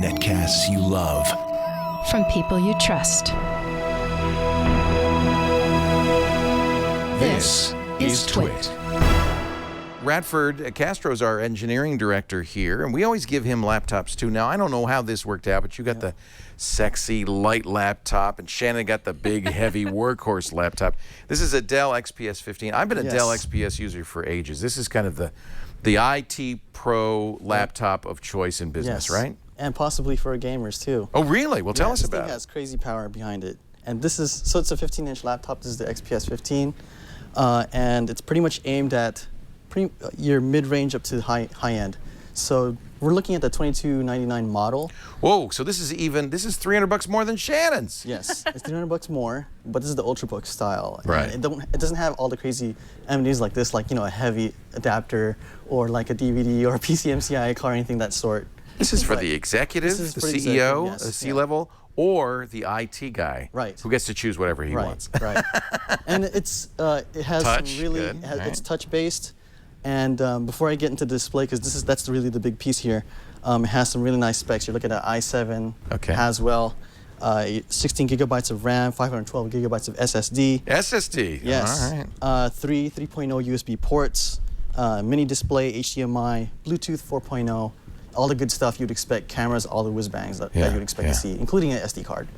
Netcasts you love. From people you trust. This is Twit. Radford Castro's our engineering director here, and we always give him laptops too. Now, I don't know how this worked out, but you got the sexy light laptop, and Shannon got the big, heavy workhorse laptop. This is a Dell XPS 15. I've been a Dell XPS user for ages. This is kind of the IT pro laptop of choice in business, right? And possibly for gamers too. Oh, really? Well, tell us about it. This thing has crazy power behind it. And this is, so it's a 15-inch laptop. This is the XPS 15. And it's pretty much aimed at your mid-range up to high end. So we're looking at the $2299 model. Whoa, so this is $300 more than Shannon's. Yes, it's $300 more, but this is the Ultrabook style. Right. And it doesn't have all the crazy amenities like this, like, you know, a heavy adapter or like a DVD or a PCMCI card or anything of that sort. This is for the executive, the CEO, the C-level, or the IT guy, who gets to choose whatever he wants. Right. And it has touch, some really, it's touch-based. And before I get into the display, because that's really the big piece here, it has some really nice specs. You're looking at i7 as well, 16 gigabytes of RAM, 512 gigabytes of SSD. SSD. Yes. All right. 3.0 USB ports, mini display, HDMI, Bluetooth 4.0, all the good stuff you'd expect, cameras, all the whiz bangs that you'd expect to see, including an SD card.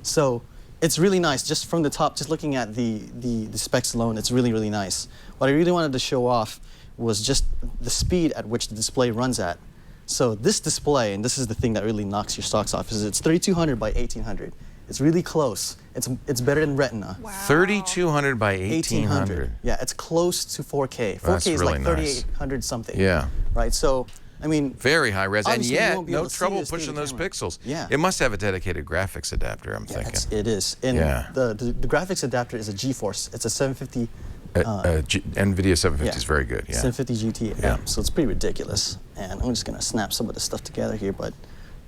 So it's really nice. Just from the top, just looking at the specs alone, it's really, really nice. What I really wanted to show off was just the speed at which the display runs at. So this display, and this is the thing that really knocks your socks off, is it's 3200 by 1800. It's really close. It's better than Retina. Wow. 3200 by 1800. Yeah, it's close to 4K. 4K is like 3800 something. Yeah. Right, so, I mean, very high res, and yet no trouble pushing those camera. pixels. Yeah. it must have a dedicated graphics adapter, I'm thinking. It is. And the graphics adapter is a GeForce. It's a 750. NVIDIA 750 is very good. Yeah. 750 GT. So it's pretty ridiculous. And I'm just gonna snap some of the stuff together here, but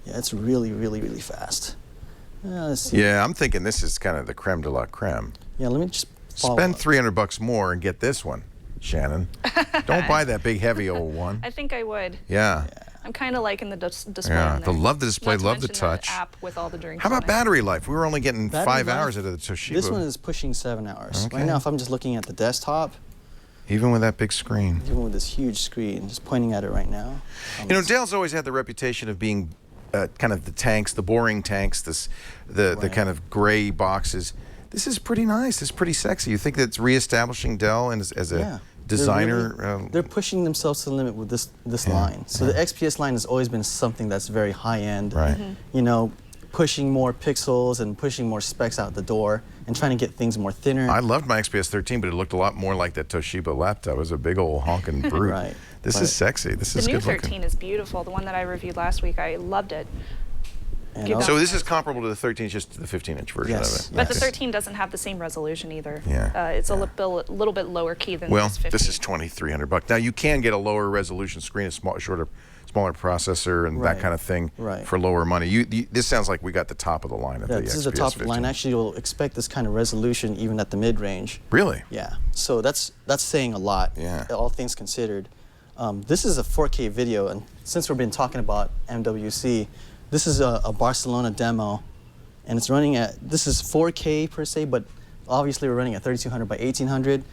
yeah, it's really, really, really fast. Let's see. Yeah, I'm thinking this is kind of the creme de la creme. Yeah, let me just spend $300 more and get this one, Shannon. Don't buy that big, heavy old one. I think I would. Yeah. I'm kind of liking the display. Yeah, love the display, love the touch. The app with all the drinks. How about battery life? We were only getting 5 hours out of the Toshiba. This one is pushing 7 hours. Right now, if I'm just looking at the desktop. Even with that big screen. Even with this huge screen, just pointing at it right now. You know, Dell's always had the reputation of being kind of the tanks, the boring tanks, the kind of gray boxes. This is pretty nice. This is pretty sexy. You think that's reestablishing Dell as a designer? They're pushing themselves to the limit with this line. So the XPS line has always been something that's very high-end. Right. You know, pushing more pixels and pushing more specs out the door and trying to get things more thinner. I loved my XPS 13, but it looked a lot more like that Toshiba laptop. It was a big old honking brute. This is sexy. This is good looking. The new 13 is beautiful. The one that I reviewed last week, I loved it. So this is comparable to the 13, just the 15-inch version of it. But the 13 doesn't have the same resolution either. It's a little bit lower key than this 15. This is $2,300. Now you can get a lower resolution screen, a smaller processor, and that kind of thing for lower money. This sounds like we got the top of the line of the XPS 15. This is the top of the line. Actually, you'll expect this kind of resolution even at the mid-range. Really? Yeah. So that's saying a lot. Yeah. All things considered. This is a 4K video, and since we've been talking about MWC, this is a Barcelona demo, and it's running at, this is 4K per se, but obviously we're running at 3200 by 1800.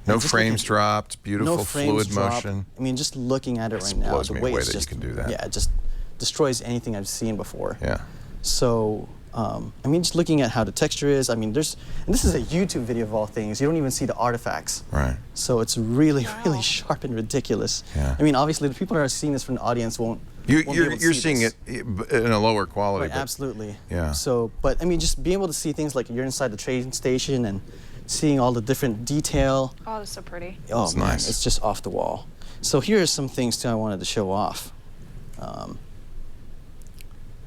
No frames dropped, beautiful fluid motion. I mean, just looking at it right now, the way it's just, you can do that. Yeah, it just destroys anything I've seen before. Yeah. So, I mean, just looking at how the texture is, I mean, and this is a YouTube video of all things. You don't even see the artifacts. Right. So it's really, really sharp and ridiculous. Yeah. I mean, obviously, the people that are seeing this from the audience won't. You're seeing it in a lower quality. Right, absolutely. Yeah. So, but I mean, just being able to see things like you're inside the train station and seeing all the different detail. Oh, that's so pretty. Oh, it's man, nice. It's just off the wall. So here are some things too I wanted to show off.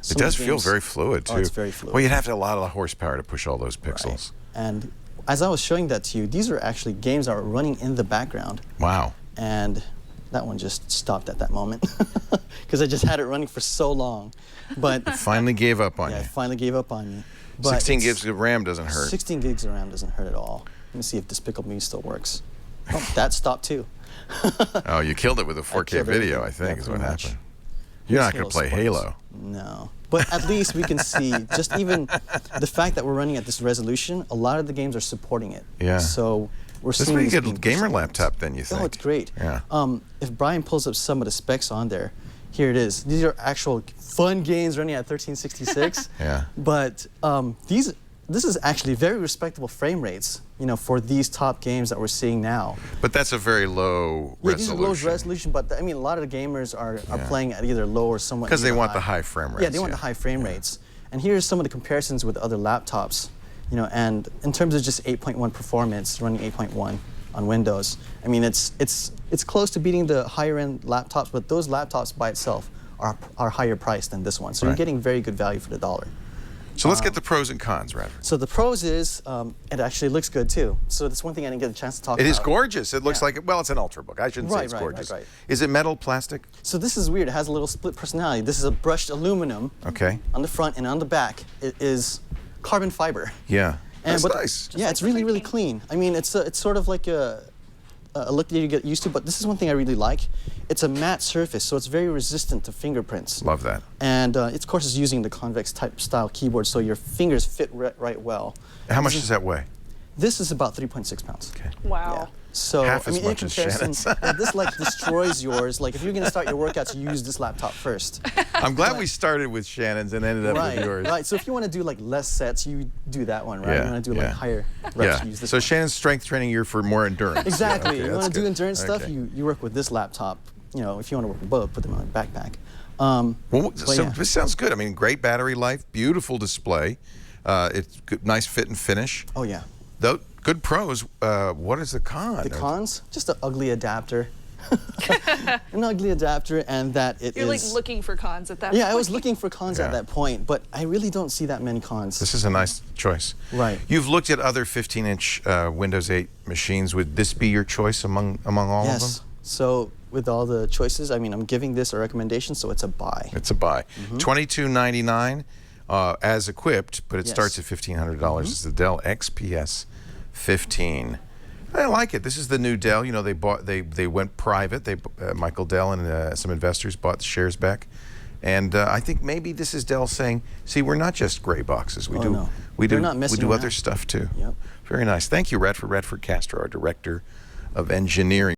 It does feel very fluid too. Oh, it's very fluid. Well, you'd have to have a lot of horsepower to push all those pixels. Right. And as I was showing that to you, these are actually games that are running in the background. Wow. And that one just stopped at that moment because I just had it running for so long. But it finally gave up on you. Yeah, it finally gave up on me. But 16 gigs of RAM doesn't hurt. 16 gigs of RAM doesn't hurt at all. Let me see if Despicable Me still works. Oh, that stopped too. Oh, you killed it with a 4K video, I think, is what happened. You're not going to play sports. Halo. No. But at least we can see, just even the fact that we're running at this resolution, a lot of the games are supporting it. Yeah. So we're This is seeing a this pretty being good gamer pushed laptop then, you think? Oh, it's great. Yeah. If Brian pulls up some of the specs on there, here it is. These are actual fun games running at 1366. Yeah. But this is actually very respectable frame rates, you know, for these top games that we're seeing now. But that's a very low Yeah, resolution. these are low resolution, but I mean, a lot of the gamers are playing at either low or somewhat Because they near want high. the high frame rates. Yeah, they want the high frame rates. And here's some of the comparisons with other laptops, you know, and in terms of just 8.1 performance, running 8.1 on Windows, I mean, it's close to beating the higher end laptops, but those laptops by itself are higher priced than this one. So you're getting very good value for the dollar. So let's get the pros and cons, Radford. So the pros is, it actually looks good too. So that's one thing I didn't get a chance to talk about. It is gorgeous. It looks like, well, it's an Ultrabook. I shouldn't say it's Right, gorgeous. right. Is it metal, plastic? So this is weird. It has a little split personality. This is a brushed aluminum. Okay. On the front, and on the back, it is carbon fiber. Yeah. That's but, nice. Yeah, it's really, really clean. I mean, it's sort of like a look that you get used to, but this is one thing I really like. It's a matte surface, so it's very resistant to fingerprints. Love that. And of course, it's using the convex type style keyboard, so your fingers fit right well. How much does that weigh? This is about 3.6 pounds. Okay. Wow. Yeah. So, Half I as mean, much in as comparison, Shannon's. this like destroys yours. Like, if you're going to start your workouts, you use this laptop first. I'm glad we started with Shannon's and ended up with yours. Right. So if you want to do like less sets, you do that one, right? Yeah, You want to do like higher reps, Yeah. you use this So one. Shannon's strength training year for more endurance. Exactly. Yeah, okay, you want that's to do good. endurance stuff, Okay. you work with this laptop. You know, if you want to work with both, put them on a backpack. Well, so yeah. this sounds good. I mean, great battery life, beautiful display. It's good, nice fit and finish. Oh yeah. Though, good pros. What is the con? The cons? Just an ugly adapter. An ugly adapter, and that it You're like is- looking for cons at that point. Yeah, I was looking for cons Yeah. at that point, but I really don't see that many cons. This is a nice choice. Right. You've looked at other 15-inch Windows 8 machines. Would this be your choice among all of Yes. them? So with all the choices, I mean, I'm giving this a recommendation, so it's a buy. It's a buy. $22.99 as equipped, but it Yes. starts at $1,500. It's the Dell XPS 15. I like it. This is the new Dell. You know, they went private. Michael Dell and some investors bought the shares back, and I think maybe this is Dell saying, "See, we're not just gray boxes. We Oh, do no. we They're do not we messing do other around. stuff too." Yep. Very nice. Thank you, Radford Castro, our director of engineering.